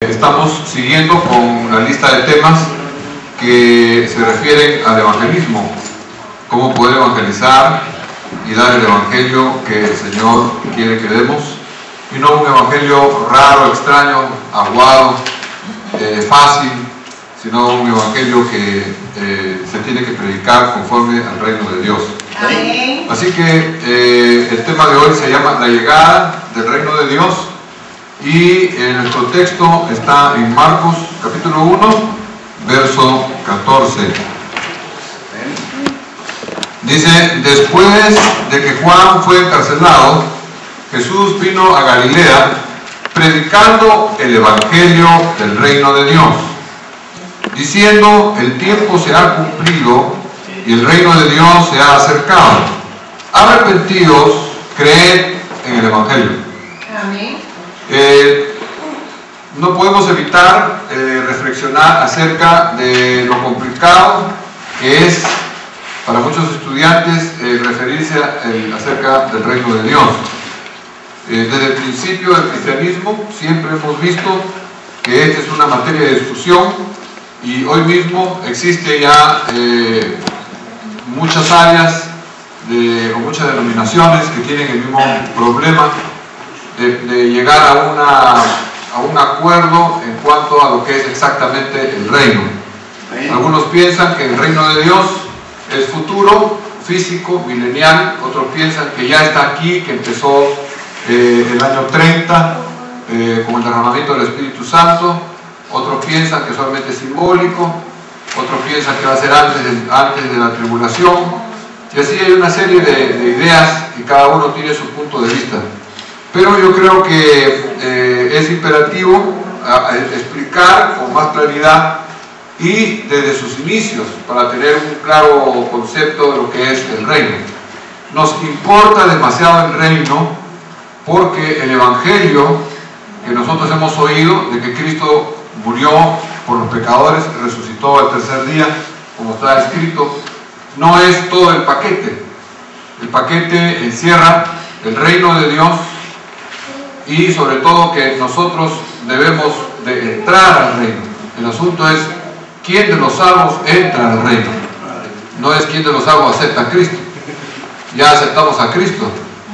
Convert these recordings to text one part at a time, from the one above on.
Estamos siguiendo con la lista de temas que se refieren al evangelismo, cómo poder evangelizar y dar el evangelio que el Señor quiere que demos, y no un evangelio raro, extraño, aguado, fácil, sino un evangelio que se tiene que predicar conforme al reino de Dios. Amén. Así que el tema de hoy se llama la llegada del reino de Dios, y nuestro texto está en Marcos capítulo 1, verso 14. Dice: después de que Juan fue encarcelado, Jesús vino a Galilea predicando el evangelio del reino de Dios, diciendo: el tiempo se ha cumplido y el reino de Dios se ha acercado. Arrepentidos, creed en el evangelio. Amén. No podemos evitar reflexionar acerca de lo complicado que es para muchos estudiantes referirse acerca del reino de Dios. Desde el principio del cristianismo siempre hemos visto que esta es una materia de discusión, y hoy mismo existe ya muchas áreas o muchas denominaciones que tienen el mismo problema de llegar a un acuerdo en cuanto a lo que es exactamente el reino. Algunos piensan que el reino de Dios es futuro, físico, milenial. Otros piensan que ya está aquí, que empezó el año 30 con el derramamiento del Espíritu Santo. Otros piensan que solamente es simbólico. Otros piensan que va a ser antes de la tribulación. Y así hay una serie de ideas, y cada uno tiene su punto de vista. Pero yo creo que es imperativo explicar con más claridad y desde sus inicios, para tener un claro concepto de lo que es el reino. Nos importa demasiado el reino porque el evangelio que nosotros hemos oído, de que Cristo murió por los pecadores, resucitó al tercer día, como está escrito, no es todo el paquete. El paquete encierra el reino de Dios, y sobre todo que nosotros debemos de entrar al reino. El asunto es quién de los salvos entra al reino, no es quién de los salvos acepta a Cristo. Ya aceptamos a Cristo,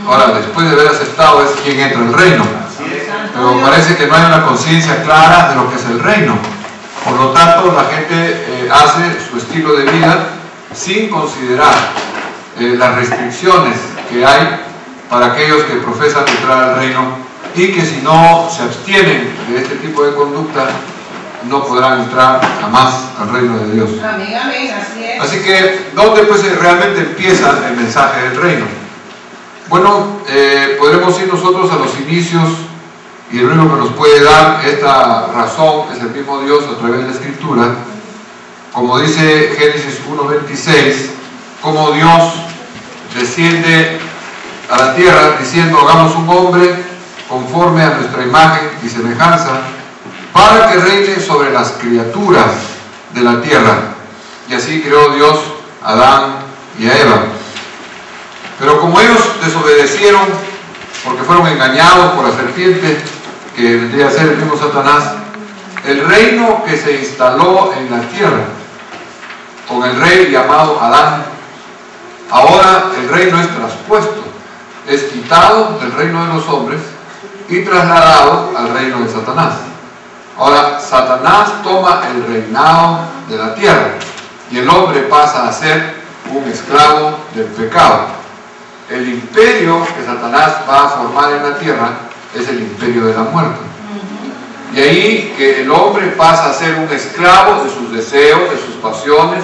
ahora después de haber aceptado es quién entra al reino. Pero parece que no hay una conciencia clara de lo que es el reino. Por lo tanto, la gente hace su estilo de vida sin considerar las restricciones que hay para aquellos que profesan entrar al reino, y que si no se abstienen de este tipo de conducta no podrán entrar jamás al reino de Dios. Amén, amén, así es. Así que, ¿dónde pues realmente empieza el mensaje del reino? Bueno, podremos ir nosotros a los inicios, y el único que nos puede dar esta razón es el mismo Dios a través de la Escritura. Como dice Génesis 1:26, como Dios desciende a la tierra diciendo: hagamos un hombre conforme a nuestra imagen y semejanza, para que reine sobre las criaturas de la tierra. Y así creó Dios a Adán y a Eva. Pero como ellos desobedecieron, porque fueron engañados por la serpiente, que vendría a ser el mismo Satanás, el reino que se instaló en la tierra con el rey llamado Adán, ahora el reino es traspuesto, es quitado del reino de los hombres y trasladado al reino de Satanás. Ahora Satanás toma el reinado de la tierra, y el hombre pasa a ser un esclavo del pecado. El imperio que Satanás va a formar en la tierra es el imperio de la muerte. Y ahí que el hombre pasa a ser un esclavo de sus deseos, de sus pasiones,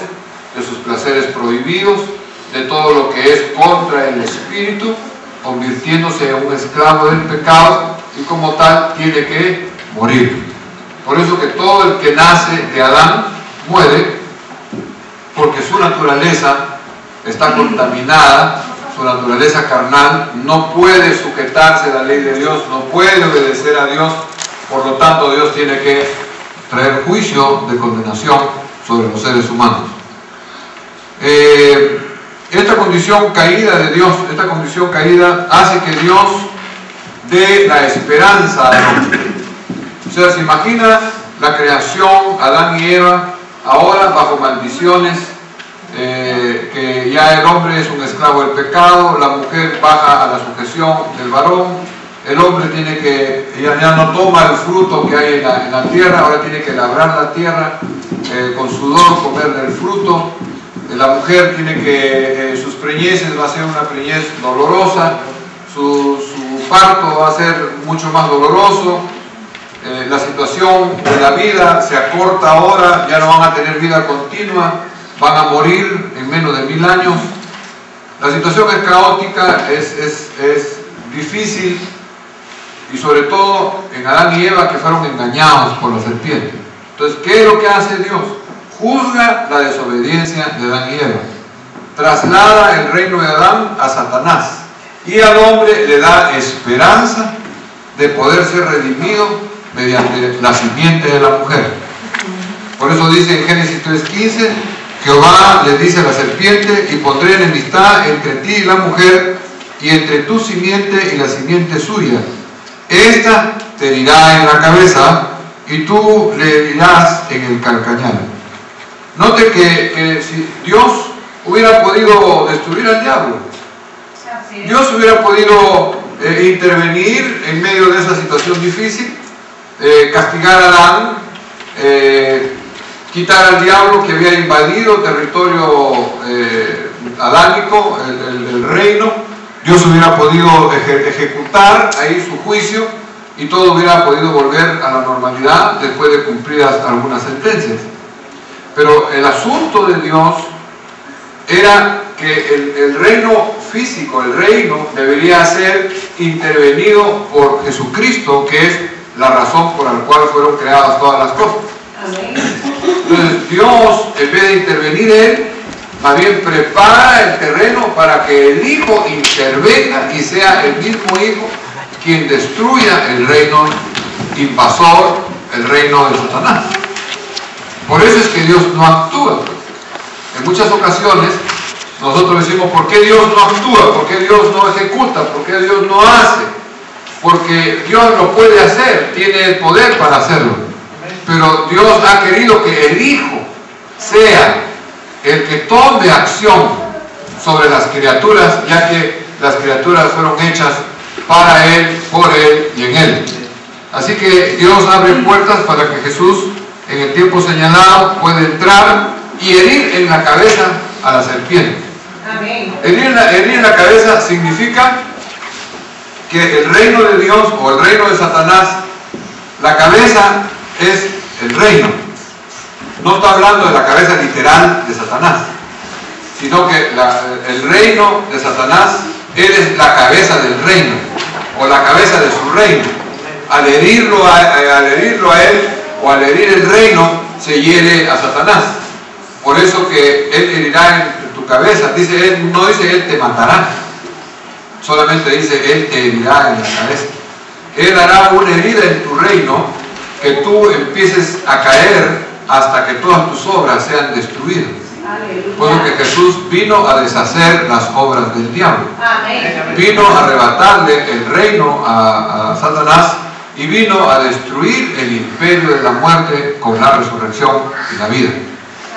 de sus placeres prohibidos, de todo lo que es contra el espíritu, convirtiéndose en un esclavo del pecado, y como tal tiene que morir. Por eso que todo el que nace de Adán muere, porque su naturaleza está contaminada, su naturaleza carnal no puede sujetarse a la ley de Dios, no puede obedecer a Dios. Por lo tanto, Dios tiene que traer juicio de condenación sobre los seres humanos. Esta condición caída de Dios, esta condición caída hace que Dios dé la esperanza al hombre. sea, se imagina la creación, Adán y Eva, ahora bajo maldiciones, que ya el hombre es un esclavo del pecado, la mujer baja a la sujeción del varón, el hombre tiene que, ya no toma el fruto que hay en la tierra, ahora tiene que labrar la tierra, con sudor comer del fruto. La mujer tiene que, sus preñeces va a ser una preñez dolorosa, su parto va a ser mucho más doloroso, la situación de la vida se acorta ahora, ya no van a tener vida continua, van a morir en menos de 1000 años. La situación es caótica, es difícil, y sobre todo en Adán y Eva, que fueron engañados por la serpiente. Entonces, ¿qué es lo que hace Dios? Juzga la desobediencia de Adán y Eva, traslada el reino de Adán a Satanás, y al hombre le da esperanza de poder ser redimido mediante la simiente de la mujer. Por eso dice en Génesis 3:15, Jehová le dice a la serpiente: y pondré enemistad entre ti y la mujer, y entre tu simiente y la simiente suya. Esta te herirá en la cabeza, y tú le herirás en el calcañar. Note que si Dios hubiera podido destruir al diablo, Dios hubiera podido intervenir en medio de esa situación difícil, castigar a Adán, quitar al diablo que había invadido territorio adánico, el reino. Dios hubiera podido ejecutar ahí su juicio y todo hubiera podido volver a la normalidad después de cumplidas algunas sentencias. Pero el asunto de Dios era que el reino físico, el reino, debería ser intervenido por Jesucristo, que es la razón por la cual fueron creadas todas las cosas. Entonces Dios, en vez de intervenir Él, más bien prepara el terreno para que el Hijo intervenga y sea el mismo Hijo quien destruya el reino invasor, el reino de Satanás. Por eso es que Dios no actúa. En muchas ocasiones nosotros decimos: ¿por qué Dios no actúa? ¿Por qué Dios no ejecuta? ¿Por qué Dios no hace? Porque Dios lo puede hacer, tiene el poder para hacerlo. Pero Dios ha querido que el Hijo sea el que tome acción sobre las criaturas, ya que las criaturas fueron hechas para Él, por Él y en Él. Así que Dios abre puertas para que Jesús, en el tiempo señalado, pueda entrar y herir en la cabeza a la serpiente. Herir en la cabeza significa que el reino de Dios o el reino de Satanás, la cabeza es el reino. No está hablando de la cabeza literal de Satanás, sino que el reino de Satanás, él es la cabeza del reino, o la cabeza de su reino. Al herirlo a él, o al herir el reino, se hiere a Satanás. Por eso que él herirá en tu cabeza. Dice él, no dice él te matará, solamente dice él te herirá en la cabeza. Él hará una herida en tu reino, que tú empieces a caer hasta que todas tus obras sean destruidas. Por lo que Jesús vino a deshacer las obras del diablo. Vino a arrebatarle el reino a Satanás y vino a destruir el imperio de la muerte con la resurrección y la vida.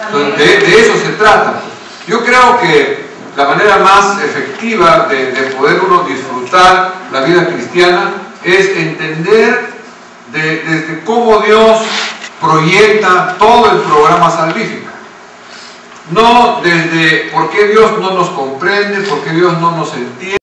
Entonces, de eso se trata. Yo creo que la manera más efectiva de poder uno disfrutar la vida cristiana es entender desde cómo Dios proyecta todo el programa salvífico. No desde por qué Dios no nos comprende, por qué Dios no nos entiende.